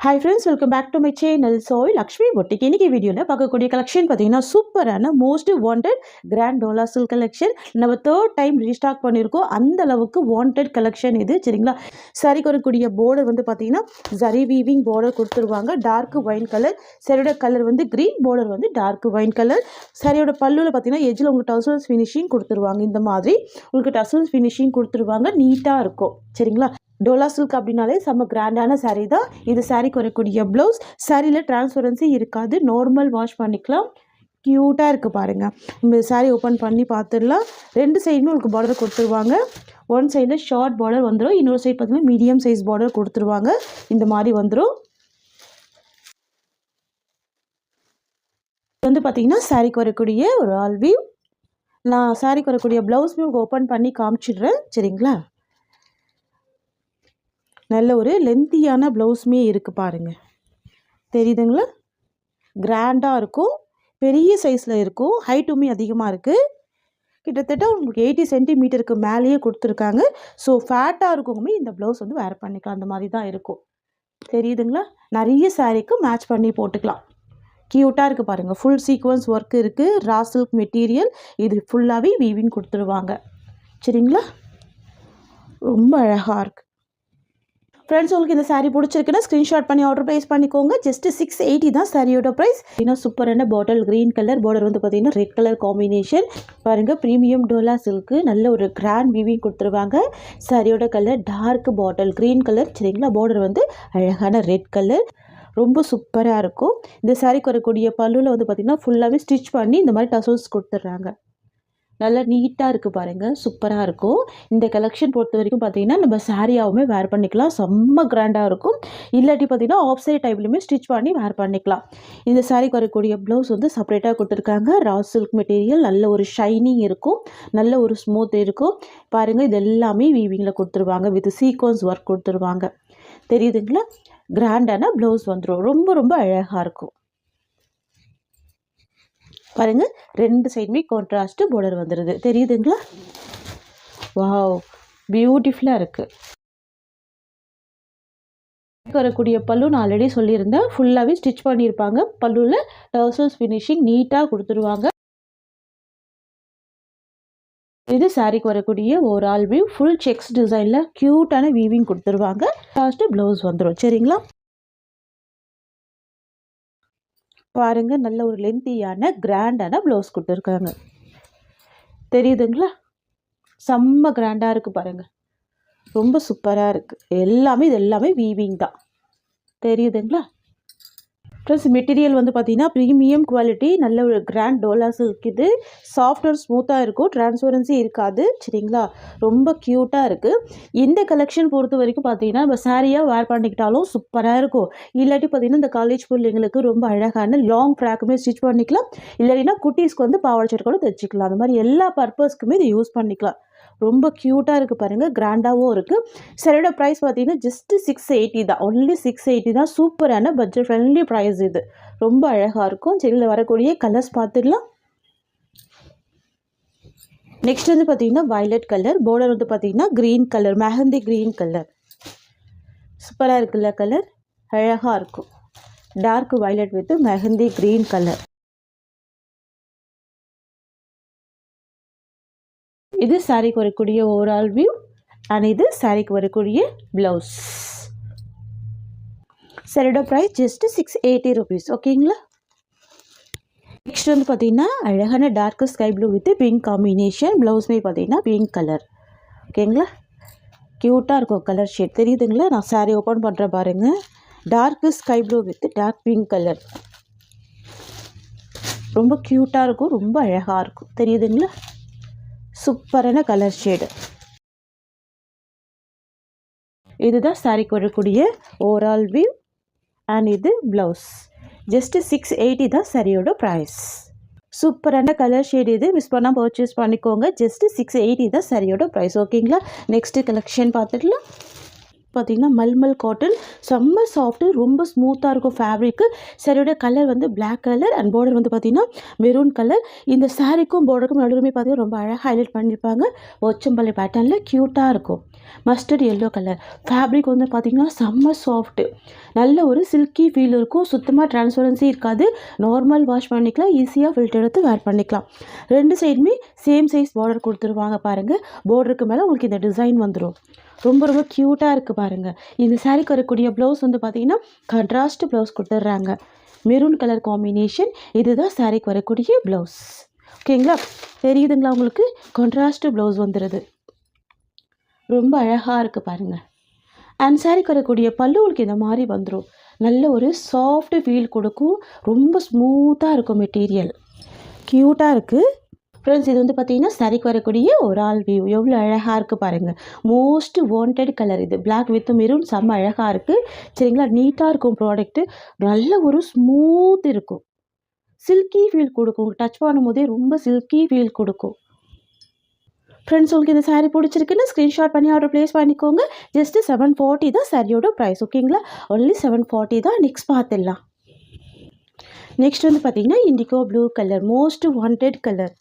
Hi friends, welcome back to my channel. So, Lakshmi Boutique. இன்னைக்கு வீடியோல பார்க்கக்கூடிய collection பார்த்தீங்கன்னா சூப்பரான most wanted grand dola silk collection. நம்ம தேர்ட் டைம் ரீஸ்டாக் பண்ணியிருக்கோம். அந்த அளவுக்கு வாண்டட் கலெக்ஷன் இது சரிங்களா. சாரிக்கு வரக்கூடிய பார்டர் வந்து பார்த்தீங்கன்னா ஜரி வீவிங் பார்டர் கொடுத்துருவாங்க. Dark wine colour. சாரியோட கலர் வந்து கிரீன், பார்டர் வந்து டார்க் ஒயின் கலர். சாரியோட பல்லுவில் பார்த்தீங்கன்னா எஜ்ஜில் உங்களுக்கு டசல்ஸ் ஃபினிஷிங் கொடுத்துருவாங்க. இந்த மாதிரி உங்களுக்கு டசல்ஸ் ஃபினிஷிங் கொடுத்துருவாங்க. நீட்டாக இருக்கும் சரிங்களா. டோலா சில்க் அப்படின்னாலே செம்ம கிராண்டான சாரீ தான். இது சாரீக்கு வரக்கூடிய ப்ளவுஸ். சாரியில் டிரான்ஸ்பரன்சி இருக்காது, நார்மல் வாஷ் பண்ணிக்கலாம். க்யூட்டாக இருக்குது பாருங்கள். இந்த சாரீ ஓப்பன் பண்ணி பார்த்துடலாம். ரெண்டு சைடுமே உங்களுக்கு பார்டர் கொடுத்துருவாங்க. ஒன் சைடில் ஷார்ட் பார்டர் வந்துடும், இன்னொரு சைடு பார்த்தீங்கன்னா மீடியம் சைஸ் பார்டர் கொடுத்துருவாங்க. இந்த மாதிரி வந்துடும். வந்து பார்த்தீங்கன்னா சாரீக்கு வரக்கூடிய ஒரு ஆல் வியூ. நான் சாரீக்கு வரக்கூடிய ப்ளவுஸ்மே உங்களுக்கு ஓப்பன் பண்ணி காமிச்சிடுறேன் சரிங்களா. நல்ல ஒரு லென்த்தியான ப்ளவுஸுமே இருக்குது பாருங்கள், தெரியுதுங்களா. கிராண்டாக இருக்கும், பெரிய சைஸில் இருக்கும், ஹைட்டுமே அதிகமாக இருக்குது. கிட்டத்தட்ட உங்களுக்கு 80 சென்டிமீட்டருக்கு மேலேயே கொடுத்துருக்காங்க. ஸோ ஃபேட்டாக இருக்கவங்க இந்த ப்ளவுஸ் வந்து வேர் பண்ணிக்கலாம். அந்த மாதிரி தான் இருக்கும், தெரியுதுங்களா. நிறைய சாரீக்கு மேட்ச் பண்ணி போட்டுக்கலாம். க்யூட்டாக இருக்குது பாருங்கள். ஃபுல் சீக்வன்ஸ் ஒர்க் இருக்குது. Raw silk material. இது ஃபுல்லாகவே வீவிங் கொடுத்துருவாங்க சரிங்களா. ரொம்ப அழகாக இருக்குது ஃப்ரெண்ட்ஸ். உங்களுக்கு இந்த சாரீ பிடிச்சிருக்குன்னா ஸ்க்ரீன்ஷாட் பண்ணி ஆர்டர் ப்ளேஸ் பண்ணிக்கோங்க. ஜஸ்ட் 680 தான் சாரியோட ப்ரைஸ். இன்னும் சூப்பரான பாட்டில் க்ரீன் கலர், பார்டர் வந்து பார்த்தீங்கன்னா ரெட் கலர் காம்பினேஷன் பாருங்கள். ப்ரீமியம் டோலா சில்க்கு, நல்ல ஒரு கிராண்ட் வீவிங் கொடுத்துருவாங்க. சாரியோட colour dark bottle green colour சரிங்களா. பார்டர் வந்து அழகான ரெட் கலர், ரொம்ப சூப்பராக இருக்கும். இந்த சாரீக்கு வரக்கூடிய பல்லுவில் வந்து பார்த்திங்கன்னா ஃபுல்லாகவே ஸ்டிச் பண்ணி இந்த மாதிரி டசல்ஸ் கொடுத்துட்றாங்க. நல்லா நீட்டாக இருக்குது பாருங்கள், சூப்பராக இருக்கும். இந்த கலெக்ஷன் பொறுத்த வரைக்கும் பார்த்திங்கன்னா நம்ம சாரியாகவுமே வேர் பண்ணிக்கலாம், செம்ம கிராண்டாக இருக்கும். இல்லாட்டி பார்த்திங்கன்னா ஆஃப் சைட் டைப்லையுமே ஸ்டிச் பண்ணி வேர் பண்ணிக்கலாம். இந்த சாரிக்கு வரக்கூடிய ப்ளவுஸ் வந்து செப்பரேட்டாக கொடுத்துருக்காங்க. ரா சில்க் மெட்டீரியல், நல்ல ஒரு ஷைனிங் இருக்கும், நல்ல ஒரு ஸ்மூத் இருக்கும் பாருங்கள். இது எல்லாமே வீவிங்கில் கொடுத்துருவாங்க, வித் சீக்வன்ஸ் ஒர்க் கொடுத்துருவாங்க. தெரியுதுங்களா. கிராண்டான ப்ளவுஸ் வந்துடும், ரொம்ப ரொம்ப அழகாக இருக்கும் பாருங்கள். ரெண்டு சைடுமே கான்ட்ராஸ்ட் பார்டர் வந்துடுது, தெரியுதுங்களா. வாவ், பியூட்டிஃபுல்லாக இருக்குது. வரக்கூடிய பல்லு நான் ஆல்ரெடி சொல்லியிருந்தேன், ஃபுல்லாகவே ஸ்டிச் பண்ணியிருப்பாங்க. பல்லுவில் டர்சல்ஸ் ஃபினிஷிங் நீட்டாக கொடுத்துருவாங்க. இது சாரிக்கு வரக்கூடிய ஒரு ஆல் வியூ. ஃபுல் செக்ஸ் டிசைனில் க்யூட்டான வீவிங் கொடுத்துருவாங்க. லாஸ்ட்டு ப்ளவுஸ் வந்துடும் சரிங்களா. பாருங்கள், நல்ல ஒரு லென்த்தியான கிராண்டான ப்ளவுஸ் கொடுத்துருக்காங்க. தெரியுதுங்களா. செம்ம கிராண்டாக இருக்குது பாருங்கள், ரொம்ப சூப்பராக இருக்குது. இது எல்லாமே வீவிங் தான், தெரியுதுங்களா. ப்ளஸ் மெட்டீரியல் வந்து பார்த்திங்கன்னா ப்ரீமியம் குவாலிட்டி, நல்ல ஒரு கிராண்ட் டோலா சில்க். இது சாஃப்ட் அண்ட் ஸ்மூத்தாக இருக்கும், டிரான்ஸ்பரன்சி இருக்காது சரிங்களா. ரொம்ப க்யூட்டாக இருக்குது. இந்த கலெக்ஷன் பொறுத்த வரைக்கும் பார்த்திங்கன்னா நம்ம சாரியாக வேர் பண்ணிக்கிட்டாலும் சூப்பராக இருக்கும். இல்லாட்டி பார்த்திங்கன்னா இந்த காலேஜ் பிள்ளைங்களுக்கு ரொம்ப அழகான லாங் ஃப்ராக்குமே ஸ்டிச் பண்ணிக்கலாம். இல்லாட்டினா குட்டீஸ்க்கு வந்து பாவாடை சட்டை கூட தைச்சிக்கலாம். அந்த மாதிரி எல்லா பர்பஸ்க்குமே இதை யூஸ் பண்ணிக்கலாம். ரொம்ப க்யூட்டாக இருக்குது பாருங்கள், கிராண்டாகவும் இருக்குது. சரியோட ப்ரைஸ் பார்த்தீங்கன்னா ஜஸ்ட் 680 தான், ஒன்லி 680 தான். சூப்பரான பட்ஜெட் ஃப்ரெண்ட்லி ப்ரைஸ். இது ரொம்ப அழகாக இருக்கும். செடியில் வரக்கூடிய கலர்ஸ் பார்த்துடலாம். நெக்ஸ்ட் வந்து பார்த்தீங்கன்னா வயலட் கலர், பார்டர் வந்து பார்த்தீங்கன்னா green colour, mehndi green colour. சூப்பராக இருக்குல்ல கலர், அழகாக இருக்கும். Dark violet with mehndi green colour. இது சாரிக்கு வரக்கூடிய ஓவரால் வியூ அண்ட் இது சாரிக்கு வரக்கூடிய ப்ளவுஸ். சாரியோட ப்ரைஸ் ஜஸ்ட் 680 ருபீஸ் ஓகேங்களா. நெக்ஸ்ட் வந்து பார்த்தீங்கன்னா அழகான dark sky blue with pink combination. ப்ளவுஸ்மே பார்த்தீங்கன்னா பிங்க் கலர் ஓகேங்களா. க்யூட்டாக இருக்கும் கலர் ஷேட், தெரியுதுங்களா. நான் சாரி ஓப்பன் பண்ணுறேன் பாருங்கள். Dark sky blue with dark pink colour, ரொம்ப க்யூட்டாக இருக்கும், ரொம்ப அழகாக இருக்கும், தெரியுதுங்களா. சூப்பரான கலர் ஷேடு. இதுதான் சாரிக்கு வரக்கூடிய ஓவரால் வியூ அண்ட் இது ப்ளவுஸ். ஜஸ்ட் 680 தான் சாரியோட ப்ரைஸ். சூப்பரான கலர் ஷேட். இது மிஸ் பண்ணால் பர்ச்சேஸ் பண்ணிக்கோங்க. ஜஸ்ட் 680 தான் சாரியோட ப்ரைஸ் ஓகேங்களா. நெக்ஸ்ட்டு கலெக்ஷன் பார்த்துக்கலாம். பார்த்தீங்கன்னா மல்மல் காட்டன், செம்ம சாஃப்ட்டு, ரொம்ப ஸ்மூத்தாக இருக்கும் ஃபேப்ரிக்கு. சாரியோட கலர் வந்து பிளாக் கலர் அண்ட் பார்டர் வந்து பார்த்தீங்கன்னா மெரூன் கலர். இந்த சாரிக்கும் பார்டருக்கும் நடுவுமே பார்த்தீங்கன்னா ரொம்ப அழகாக ஹைலைட் பண்ணியிருப்பாங்க. ஒச்சம்பள்ளி பேட்டர்னில் க்யூட்டாக இருக்கும். மஸ்டர்ட் எல்லோ கலர் ஃபேப்ரிக் வந்து பார்த்தீங்கன்னா செம்ம சாஃப்ட்டு, நல்ல ஒரு சில்கி ஃபீல் இருக்கும். சுத்தமாக ட்ரான்ஸ்பரன்சி இருக்காது. நார்மல் வாஷ் பண்ணிக்கலாம், ஈஸியாக ஃபில்டர் எடுத்து வேர் பண்ணிக்கலாம். ரெண்டு சைடுமே சேம் சைஸ் பார்டர் கொடுத்துருவாங்க பாருங்கள். பார்டருக்கு மேலே உங்களுக்கு இந்த டிசைன் வந்துடும். ரொம்ப ரொம்ப க்யூட்டாக இருக்குது பாருங்கள். இந்த சாரீக்கு வரக்கூடிய ப்ளவுஸ் வந்து பார்த்திங்கன்னா கான்ட்ராஸ்ட் ப்ளவுஸ் கொடுத்துட்றாங்க. Maroon colour combination. இதுதான் சாரீக்கு வரக்கூடிய ப்ளவுஸ். ஓகேங்களா, தெரியுதுங்களா உங்களுக்கு? கான்ட்ராஸ்ட் ப்ளவுஸ் வந்துடுது. ரொம்ப அழகாக இருக்குது பாருங்கள். அண்ட் சாரீக்கு வரக்கூடிய பல்லு உங்களுக்கு இந்த மாதிரி வந்துடும். நல்ல ஒரு சாஃப்ட் ஃபீல் கொடுக்கும். ரொம்ப ஸ்மூத்தாக இருக்கும் மெட்டீரியல். க்யூட்டாக இருக்குது ஃப்ரெண்ட்ஸ். இது வந்து பார்த்தீங்கன்னா சாரீக்கு வரக்கூடிய ஒரு ஆல் வியூ. எவ்வளோ அழகாக இருக்குது பாருங்கள். மோஸ்ட் வாண்டட் கலர் இது. பிளாக் வித் மெரூன் செம்ம அழகாக இருக்குது. சரிங்களா, நீட்டாக இருக்கும் ப்ராடக்ட்டு. நல்ல ஒரு ஸ்மூத் இருக்கும். சில்கி ஃபீல் கொடுக்கும். டச் பண்ணும்போதே ரொம்ப சில்கி ஃபீல் கொடுக்கும். ஃப்ரெண்ட்ஸ், உங்களுக்கு இந்த சாரீ பிடிச்சிருக்குன்னு ஸ்க்ரீன்ஷாட் பண்ணி ஆர்டர் ப்ளேஸ் பண்ணிக்கோங்க. ஜஸ்ட்டு 740 தான் சாரியோட ப்ரைஸ். ஓகேங்களா, ஒன்லி 740 தான். நெக்ஸ்ட் பார்த்துடலாம். நெக்ஸ்ட் வந்து பார்த்தீங்கன்னா indigo blue colour, most wanted colour.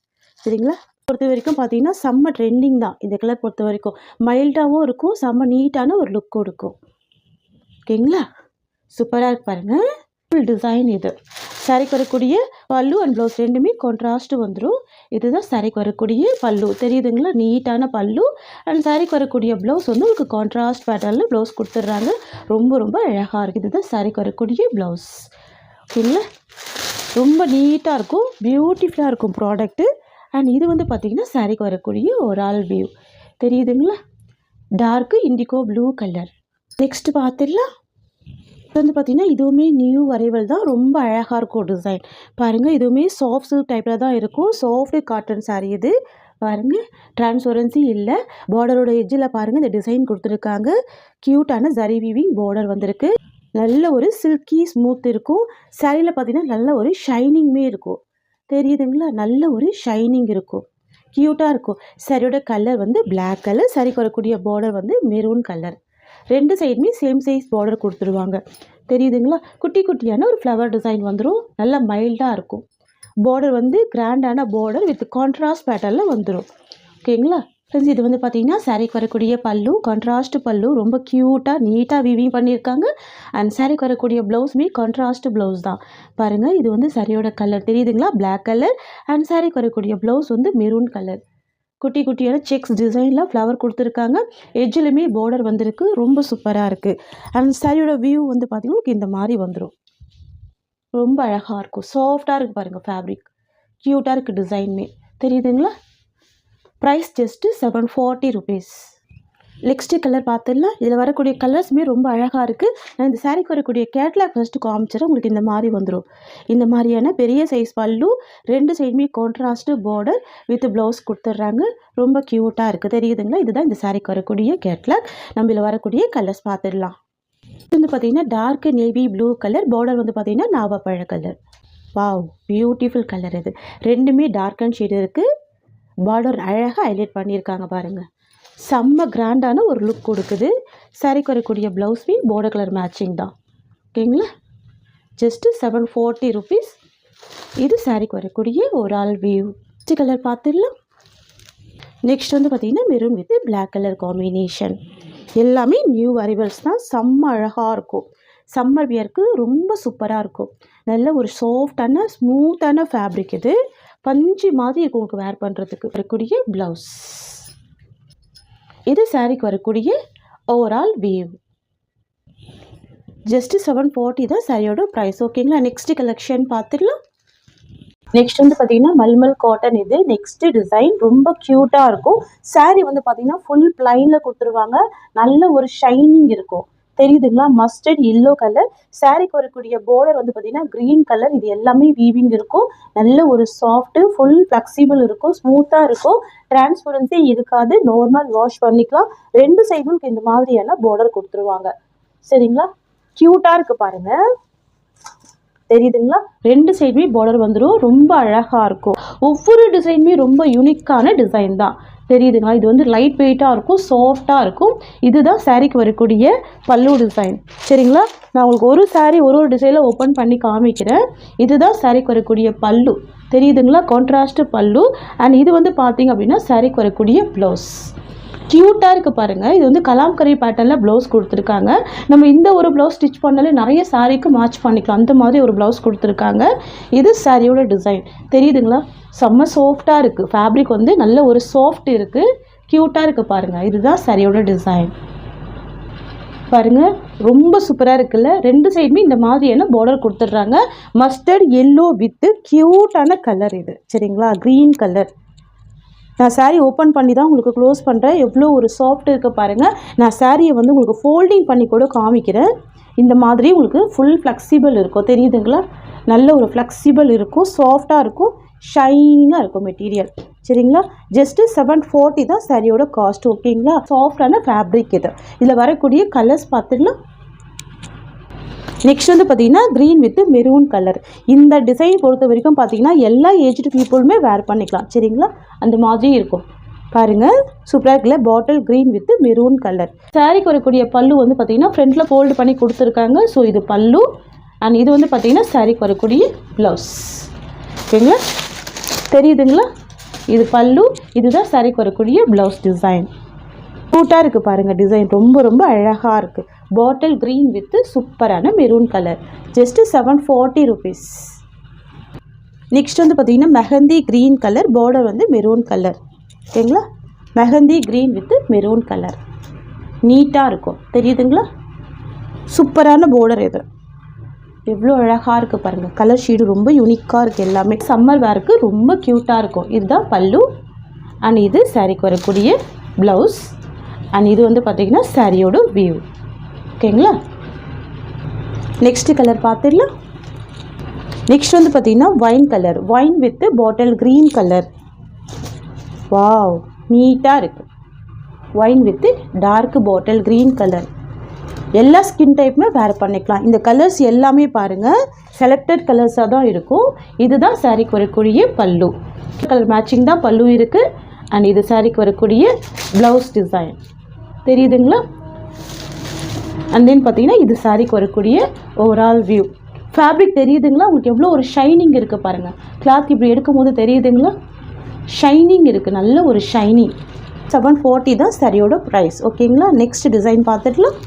சரிங்களா, பொறுத்த வரைக்கும் பார்த்தீங்கன்னா செம்ம ட்ரெண்டிங் தான் இந்த கலர் பொறுத்த வரைக்கும். மைல்டாகவும் இருக்கும், செம்ம நீட்டான ஒரு லுக்கும் இருக்கும். ஓகேங்களா, சூப்பராக இருக்கு பாருங்கள். ஃபுல் டிசைன் இது. சாரீக்கு வரக்கூடிய பல்லு அண்ட் ப்ளவுஸ் ரெண்டுமே கான்ட்ராஸ்ட்டு வந்துடும். இதுதான் சாரீக்கு வரக்கூடிய பல்லு. தெரியுதுங்களா, நீட்டான பல்லு. அண்ட் சாரீக்கு வரக்கூடிய ப்ளவுஸ் வந்து உங்களுக்கு கான்ட்ராஸ்ட் பேட்டர்னில் ப்ளவுஸ் கொடுத்துட்றாங்க. ரொம்ப ரொம்ப அழகாக இருக்குது. இதுதான் சாரீக்கு வரக்கூடிய ப்ளவுஸ். ஓகேங்களா, ரொம்ப நீட்டாக இருக்கும், பியூட்டிஃபுல்லாக இருக்கும் ப்ராடக்ட்டு. அண்ட் இது வந்து பார்த்திங்கன்னா சாரீக்கு வரக்கூடிய ஒரு ஆல் வியூ. தெரியுதுங்களா, dark indigo blue colour. Next பார்த்துடலாம். இது வந்து பார்த்திங்கன்னா இதுவுமே நியூ வரைவல் தான். ரொம்ப அழகாக இருக்கும் டிசைன் பாருங்கள். இதுவுமே சாஃப்ட் சில்க் டைப்பில் தான் இருக்கும். சாஃப்ட் காட்டன் சாரீ இது பாருங்கள். டிரான்ஸ்பரன்சி இல்லை. பார்டரோட எட்ஜில் பாருங்கள் இந்த டிசைன் கொடுத்துருக்காங்க. க்யூட்டான ஜரி வீவிங் பார்டர் வந்திருக்கு. நல்ல ஒரு சில்கி ஸ்மூத் இருக்கும். சாரியில் பார்த்திங்கன்னா நல்ல ஒரு ஷைனிங்குமே இருக்கும். தெரியுதுங்களா, நல்ல ஒரு ஷைனிங் இருக்கும். க்யூட்டாக இருக்கும். சாரியோட கலர் வந்து பிளாக் கலர். சாரிக்கு வரக்கூடிய பார்டர் வந்து மெரூன் கலர். ரெண்டு சைடுமே சேம் சைஸ் பார்டர் கொடுத்துருவாங்க. தெரியுதுங்களா, குட்டி குட்டியான ஒரு ஃப்ளவர் டிசைன் வந்துடும். நல்லா மைல்டாக இருக்கும். பார்டர் வந்து கிராண்டான பார்டர் வித் கான்ட்ராஸ்ட் பேட்டர்னில் வந்துடும். ஓகேங்களா ஃப்ரெண்ட்ஸ், இது வந்து பார்த்தீங்கன்னா சாரீக்கு வரக்கூடிய பல்லு, கான்ட்ராஸ்ட் பல்லு. ரொம்ப க்யூட்டாக நீட்டாக வீவிங் பண்ணியிருக்காங்க. அண்ட் சாரீக்கு வரக்கூடிய ப்ளவுஸுமே கான்ட்ராஸ்ட் ப்ளவுஸ் தான் பாருங்கள். இது வந்து சாரியோட கலர் தெரியுதுங்களா, பிளாக் கலர். அண்ட் சாரீக்கு வரக்கூடிய ப்ளவுஸ் வந்து மெரூன் கலர். குட்டி குட்டியான செக்ஸ் டிசைனில் ஃப்ளவர் கொடுத்துருக்காங்க. எட்ஜிலுமே பார்டர் வந்திருக்கு. ரொம்ப சூப்பராக இருக்குது. அண்ட் சாரியோட வியூ வந்து பார்த்திங்கன்னா இந்த மாதிரி வந்துடும். ரொம்ப அழகாக இருக்கும். சாஃப்டாக இருக்குது பாருங்கள் ஃபேப்ரிக். க்யூட்டாக இருக்குது டிசைனுமே. தெரியுதுங்களா, price just 740 rupees. Next colour பார்த்துடலாம். இதில் வரக்கூடிய கலர்ஸுமே ரொம்ப அழகாக இருக்குது. நான் இந்த சாரீக்கு வரக்கூடிய கேட்லாக் ஃபஸ்ட்டு காமிச்சிடறேன். உங்களுக்கு இந்த மாதிரி வந்துடும். இந்த மாதிரியான பெரிய சைஸ் பல்லு, ரெண்டு சைடுமே கான்ட்ராஸ்ட்டு பார்டர் வித் ப்ளவுஸ் கொடுத்துட்றாங்க. ரொம்ப க்யூட்டாக இருக்குது. தெரியுதுங்களா, இதுதான் இந்த சாரீக்கு வரக்கூடிய கேட்லாக். நம்ம இதில் வரக்கூடிய கலர்ஸ் பார்த்துடலாம். இது வந்து பார்த்திங்கன்னா dark navy blue colour. Border வந்து பார்த்திங்கன்னா நாவப்பழ கலர். வாவ், பியூட்டிஃபுல் கலர் இது. ரெண்டுமே டார்க் அண்ட் ஷேடு இருக்குது. பார்டர் அழகாக ஹைலைட் பண்ணியிருக்காங்க பாருங்கள். செம்ம கிராண்டான ஒரு லுக் கொடுக்குது. சாரீக்கு வரக்கூடிய ப்ளவுஸ்மே பார்டர் கலர் மேட்சிங் தான். ஓகேங்களா, ஜஸ்ட்டு 740 ருபீஸ். இது சாரீக்கு வரக்கூடிய ஒரு ஆல் வியூ. நெக்ஸ்ட் கலர் பார்த்துடலாம். நெக்ஸ்ட் வந்து பார்த்திங்கன்னா maroon with black colour combination. எல்லாமே நியூ அரைவல்ஸ் தான். செம்ம அழகாக இருக்கும். சம்மர் வியருக்கு ரொம்ப சூப்பராக இருக்கும். நல்ல ஒரு சாஃப்டான ஸ்மூத்தான ஃபேப்ரிக் இது. பஞ்சு மாதிரி இருக்கும் உங்களுக்கு வேர் பண்ணுறதுக்கு. வரக்கூடிய ப்ளவுஸ். இது சாரீக்கு வரக்கூடிய ஓவரால் வியூ. ஜஸ்ட்டு 740 தான் சாரியோட ப்ரைஸ். ஓகேங்களா, நெக்ஸ்ட் கலெக்ஷன் பார்த்துடலாம். நெக்ஸ்ட் வந்து பார்த்தீங்கன்னா மல்மல் காட்டன். இது நெக்ஸ்ட் டிசைன் ரொம்ப க்யூட்டாக இருக்கும். சாரீ வந்து பார்த்தீங்கன்னா ஃபுல் பிளைனில் கொடுத்துருவாங்க. நல்ல ஒரு ஷைனிங் இருக்கும். தெரியுதுங்களா, மஸ்டர்ட் எல்லோ கலர். சாரீக்கு வரக்கூடிய பார்டர் வந்து பார்த்தீங்கன்னா க்ரீன் கலர். இது எல்லாமே வீவிங் இருக்கும். நல்ல ஒரு சாஃப்ட்டு ஃபுல் ஃப்ளெக்சிபிள் இருக்கும். ஸ்மூத்தாக இருக்கும். டிரான்ஸ்பரன்சி இருக்காது. நார்மல் வாஷ் பண்ணிக்கலாம். ரெண்டு சைடும் இந்த மாதிரியான பார்டர் கொடுத்துருவாங்க. சரிங்களா, க்யூட்டாக இருக்குது பாருங்கள். தெரியுதுங்களா, ரெண்டு சைடுமே பார்டர் வந்துடும். ரொம்ப அழகாக இருக்கும். ஒவ்வொரு டிசைனுமே ரொம்ப யூனிக்கான டிசைன் தான். தெரியுதுங்களா? இது வந்து லைட் வெயிட்டாக இருக்கும், சாஃப்டாக இருக்கும். இதுதான் சாரீக்கு வரக்கூடிய பல்லு டிசைன். சரிங்களா? நான் உங்களுக்கு ஒரு சாரீ ஒரு டிசைனில் ஓப்பன் பண்ணி காமிக்கிறேன். இதுதான் சாரீக்கு வரக்கூடிய பல்லு. தெரியுதுங்களா? கான்ட்ராஸ்ட் பல்லு. அண்ட் இது வந்து பார்த்தீங்க அப்படின்னா சாரீக்கு வரக்கூடிய ப்ளவுஸ். க்யூட்டாக இருக்குது பாருங்கள். இது வந்து கலாம்கரி பேட்டர்னில் ப்ளவுஸ் கொடுத்துருக்காங்க. நம்ம இந்த ஒரு ப்ளவுஸ் ஸ்டிச் பண்ணாலே நிறைய சாரீக்கு மேட்ச் பண்ணிக்கலாம். அந்த மாதிரி ஒரு ப்ளவுஸ் கொடுத்துருக்காங்க. இது சாரியோட டிசைன். தெரியுதுங்களா? செம்ம சாஃப்டாக இருக்குது. ஃபேப்ரிக் வந்து நல்ல ஒரு சாஃப்ட் இருக்குது, க்யூட்டாக இருக்குது பாருங்கள். இதுதான் சாரியோட டிசைன். பாருங்கள், ரொம்ப சூப்பராக இருக்குல்ல. ரெண்டு சைடுமே இந்த மாதிரியான பார்டர் கொடுத்துட்றாங்க. மஸ்டர்ட் எல்லோ வித்து க்யூட்டான கலர் இது. சரிங்களா? Green colour. நான் சாரீ ஓப்பன் பண்ணி தான் உங்களுக்கு க்ளோஸ் பண்ணுறேன். எவ்வளோ ஒரு சாஃப்ட் இருக்குது பாருங்கள். நான் சாரியை வந்து உங்களுக்கு ஃபோல்டிங் பண்ணி கூட காமிக்கிறேன். இந்த மாதிரி உங்களுக்கு ஃபுல் ஃப்ளெக்சிபிள் இருக்கும். தெரியுதுங்களா? நல்ல ஒரு ஃப்ளெக்சிபிள் இருக்கும், சாஃப்டாக இருக்கும், ஷைனிங்காக இருக்கும் மெட்டீரியல். சரிங்களா? ஜஸ்ட்டு 740 தான் சாரியோட காஸ்ட். ஓகேங்களா? சாஃப்டான ஃபேப்ரிக் இது. இதில் வரக்கூடிய கலர்ஸ் பார்த்துக்கலாம். நெக்ஸ்ட் வந்து பார்த்தீங்கன்னா க்ரீன் வித் மெரூன் கலர். இந்த டிசைன் பொறுத்த வரைக்கும் பார்த்தீங்கன்னா எல்லா ஏஜ்டு பீப்புளுமே வேர் பண்ணிக்கலாம். சரிங்களா? அந்த மாதிரி இருக்கும் பாருங்கள். சூப்பராக இருக்குல்ல? Bottle green with maroon colour. சாரீக்கு வரக்கூடிய பல்லு வந்து பார்த்தீங்கன்னா ஃப்ரண்ட்டில் ஃபோல்டு பண்ணி கொடுத்துருக்காங்க. ஸோ இது பல்லு. அண்ட் இது வந்து பார்த்தீங்கன்னா சாரீக்கு வரக்கூடிய ப்ளவுஸ். ஓகேங்களா? தெரியுதுங்களா? இது பல்லு. இதுதான் சாரீக்கு வரக்கூடிய ப்ளவுஸ் டிசைன். க்யூட்டாக இருக்குது பாருங்கள். டிசைன் ரொம்ப ரொம்ப அழகாக இருக்குது. பாட்டில் க்ரீன் வித் சூப்பரான maroon colour. Just 740 rupees. Next வந்து பார்த்தீங்கன்னா மெஹந்தி க்ரீன் கலர். பார்டர் வந்து மெரூன் கலர். ஓகேங்களா? Mehndi green with maroon colour. நீட்டாக இருக்கும். தெரியுதுங்களா? சூப்பரான பார்டர் இது. எவ்வளோ அழகாக இருக்குது பாருங்கள். கலர் ஷீடு ரொம்ப யூனிக்காக இருக்குது. எல்லாமே சம்மர் வேருக்கு ரொம்ப க்யூட்டாக இருக்கும். இதுதான் பல்லு. அண்ட் இது சாரீக்கு வரக்கூடிய ப்ளவுஸ். அண்ட் இது வந்து பார்த்திங்கன்னா சாரியோட வியூ. ஓகேங்களா? நெக்ஸ்ட் கலர் பார்த்துடலாம். நெக்ஸ்ட் வந்து பார்த்திங்கன்னா wine colour. Wine with bottle green colour. Wow, நீட்டாக இருக்குது. Wine with dark bottle green colour. எல்லா ஸ்கின் டைப்புமே வேர் பண்ணிக்கலாம். இந்த கலர்ஸ் எல்லாமே பாருங்கள் செலக்டட் கலர்ஸாக தான் இருக்கும். இதுதான் சாரீக்கு வரக்கூடிய பல்லு. கலர் மேட்சிங் தான் பல்லு இருக்குது. அண்ட் இது சாரீக்கு வரக்கூடிய ப்ளவுஸ் டிசைன். தெரியுதுங்களா? அண்ட் தென் பார்த்தீங்கன்னா இது சாரீக்கு வரக்கூடிய ஓவரால் வியூ. ஃபேப்ரிக் தெரியுதுங்களா? உங்களுக்கு எவ்வளோ ஒரு ஷைனிங் இருக்குது பாருங்கள். கிளாத் இப்படி எடுக்கும் போது தெரியுதுங்களா? ஷைனிங் இருக்குது, நல்ல ஒரு ஷைனிங். 740 தான் சாரியோட ப்ரைஸ். ஓகேங்களா? நெக்ஸ்ட் டிசைன் பார்த்துக்கலாம்.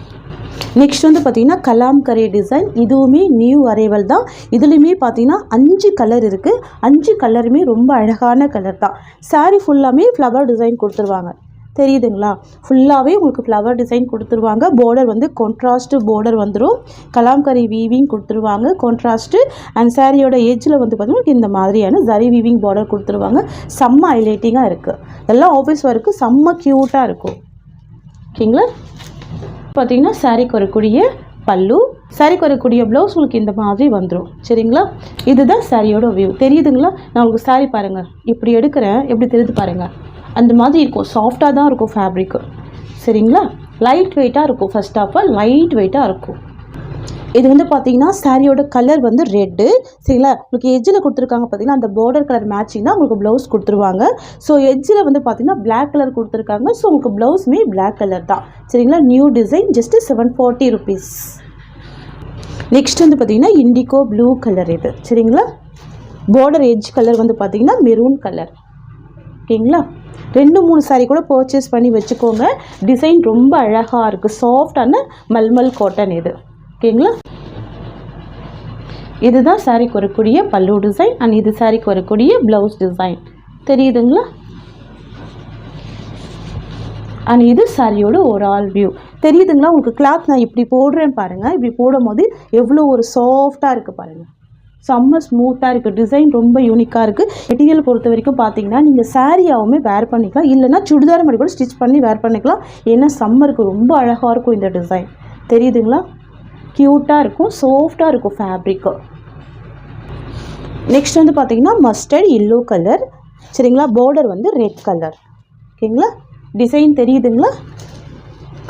நெக்ஸ்ட் வந்து பார்த்திங்கன்னா கலாம்கரி டிசைன். இதுவுமே நியூ அரைவல் தான். இதுலேயுமே பார்த்திங்கன்னா 5 கலர் இருக்குது. 5 கலருமே ரொம்ப அழகான கலர் தான். சாரீ ஃபுல்லாமே ஃப்ளவர் டிசைன் கொடுத்துருவாங்க. தெரியுதுங்களா? ஃபுல்லாகவே உங்களுக்கு ஃப்ளவர் டிசைன் கொடுத்துருவாங்க. பார்டர் வந்து கான்ட்ராஸ்ட்டு பார்டர் வந்துடும். கலாம்கரி வீவிங் கொடுத்துருவாங்க கான்ட்ராஸ்ட்டு. அண்ட் சாரியோட எஜ்ஜில் வந்து பார்த்திங்கன்னா இந்த மாதிரியான ஜரி வீவிங் பார்டர் கொடுத்துருவாங்க. செம்ம ஹைலைட்டிங்காக இருக்குது. எல்லாம் ஆஃபீஸ் ஒர்க்கு செம்ம க்யூட்டாக இருக்கும். ஓகேங்களா? பார்த்திங்கன்னா சாரீக்கு வரக்கூடிய பல்லு. சாரீக்கு வரக்கூடிய ப்ளவுஸ் உங்களுக்கு இந்த மாதிரி வந்துடும். சரிங்களா? இதுதான் சாரியோட வியூ. தெரியுதுங்களா? நான் உங்களுக்கு சாரீ பாருங்கள் இப்படி எடுக்கிறேன், எப்படி தெரியுது பாருங்கள். அந்த மாதிரி இருக்கும். சாஃப்டாக தான் இருக்கும் ஃபேப்ரிக்கு. சரிங்களா? லைட் வெயிட்டாக இருக்கும். ஃபர்ஸ்ட் ஆஃப் ஆல் லைட் வெயிட்டாக இருக்கும். இது வந்து பார்த்தீங்கன்னா சாரியோட கலர் வந்து ரெட்டு. சரிங்களா? உங்களுக்கு எஜ்ஜில் கொடுத்துருக்காங்க பார்த்தீங்கன்னா அந்த பார்டர் கலர் மேட்சிங் தான் உங்களுக்கு ப்ளவுஸ் கொடுத்துருவாங்க. ஸோ எஜ்ஜில் வந்து பார்த்தீங்கன்னா பிளாக் கலர் கொடுத்துருக்காங்க. ஸோ உங்களுக்கு ப்ளவுஸுமே பிளாக் கலர் தான். சரிங்களா? New design. Just 740 rupees. Next வந்து பார்த்தீங்கன்னா இண்டிகோ ப்ளூ கலர் இது. சரிங்களா? பார்டர் எஜ் கலர் வந்து பார்த்தீங்கன்னா மெரூன் கலர். ஓகேங்களா? 2-3 சாரீ கூட பர்ச்சேஸ் பண்ணி வச்சுக்கோங்க. டிசைன் ரொம்ப அழகாக இருக்குது. சாஃப்டான மல்மல் காட்டன் இது. ஓகேங்களா? இதுதான் சாரீக்கு வரக்கூடிய பல்லு டிசைன். அண்ட் இது சாரீக்கு வரக்கூடிய ப்ளவுஸ் டிசைன். தெரியுதுங்களா? அண்ட் இது சாரியோட ஓவரால் வியூ. தெரியுதுங்களா? உங்களுக்கு கிளாத் நான் இப்படி போடுறேன் பாருங்கள். இப்படி போடும் போது எவ்வளோ ஒரு சாஃப்டாக இருக்குது பாருங்கள். செம்ம ஸ்மூத்தாக இருக்குது. டிசைன் ரொம்ப யூனிக்காக இருக்குது. மெட்டீரியல் பொறுத்த வரைக்கும் பார்த்தீங்கன்னா நீங்கள் சாரியாகவுமே வேர் பண்ணிக்கலாம். இல்லைனா சுடிதார் மாதிரி கூட ஸ்டிச் பண்ணி வேர் பண்ணிக்கலாம். ஏன்னா சம்மருக்கு ரொம்ப அழகாக இருக்கும் இந்த டிசைன். தெரியுதுங்களா? க்யூட்டாக இருக்கும், சாஃப்டாக இருக்கும் ஃபேப்ரிக்கு. நெக்ஸ்ட் வந்து பார்த்தீங்கன்னா மஸ்டர்ட் எல்லோ கலர். சரிங்களா? பார்டர் வந்து ரெட் கலர். ஓகேங்களா? டிசைன் தெரியுதுங்களா?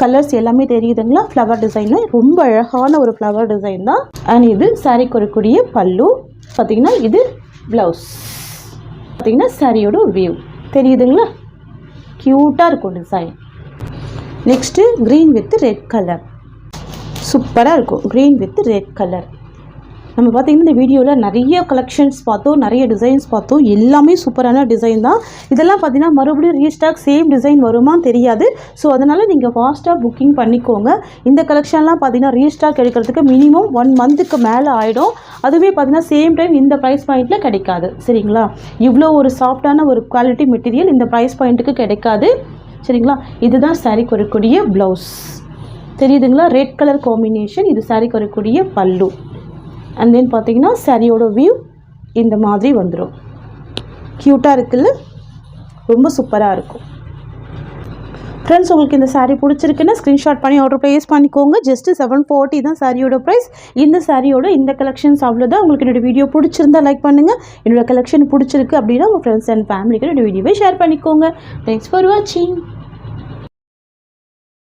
கலர்ஸ் எல்லாமே தெரியுதுங்களா? ஃப்ளவர் டிசைனில் ரொம்ப அழகான ஒரு ஃப்ளவர் டிசைன் தான். அண்ட் இது சாரீக்கு வரக்கூடிய பல்லு. பார்த்திங்கன்னா இது ப்ளவுஸ். பார்த்திங்கன்னா சாரியோட வியூ. தெரியுதுங்களா? க்யூட்டாக இருக்கும் design. Next green with red colour, சூப்பராக இருக்கும். Green with red colour. நம்ம பார்த்திங்கன்னா இந்த வீடியோவில் நிறைய கலெக்ஷன்ஸ் பார்த்தோம், நிறைய டிசைன்ஸ் பார்த்தோம். எல்லாமே சூப்பரான டிசைன் தான். இதெல்லாம் பார்த்திங்கன்னா மறுபடியும் ரீஸ்டாக் சேம் டிசைன் வருமானு தெரியாது. ஸோ அதனால் நீங்கள் ஃபாஸ்ட்டாக புக்கிங் பண்ணிக்கோங்க. இந்த கலெக்ஷன்லாம் பார்த்திங்கன்னா ரீஸ்டாக் எடுக்கிறதுக்கு மினிமம் 1 மந்த்துக்கு மேலே ஆகிடும். அதுவே பார்த்திங்கன்னா சேம் டைம் இந்த ப்ரைஸ் பாயிண்ட்டில் கிடைக்காது. சரிங்களா? இவ்வளோ ஒரு சாஃப்டான ஒரு குவாலிட்டி மெட்டீரியல் இந்த ப்ரைஸ் பாயிண்ட்டுக்கு கிடைக்காது. சரிங்களா? இதுதான் சாரீக்கு வரக்கூடிய ப்ளவுஸ். தெரியுதுங்களா? Red colour combination. இது சாரீக்கு வரக்கூடிய பல்லு. அண்ட் தென் பார்த்தீங்கன்னா சாரியோட வியூ இந்த மாதிரி வந்துடும். க்யூட்டாக இருக்குல்ல, ரொம்ப சூப்பராக இருக்கும். ஃப்ரெண்ட்ஸ், உங்களுக்கு இந்த சாரீ பிடிச்சிருக்குன்னா ஸ்க்ரீன்ஷாட் பண்ணி ஆர்டர் ப்ளேஸ் பண்ணிக்கோங்க. ஜஸ்ட்டு 740 தான் சாரியோட ப்ரைஸ். இந்த சாரியோட இந்த கலெக்ஷன்ஸ் அவ்வளோதான். உங்களுக்கு என்னோடய வீடியோ பிடிச்சிருந்தா லைக் பண்ணுங்கள். என்னோடய கலெக்ஷன் பிடிச்சிருக்கு அப்படின்னா உங்கள் ஃப்ரெண்ட்ஸ் அண்ட் ஃபேமிலிக்கு என்னோடய வீடியோவை ஷேர் பண்ணிக்கோங்க. தேங்க்ஸ் ஃபார் வாட்சிங்.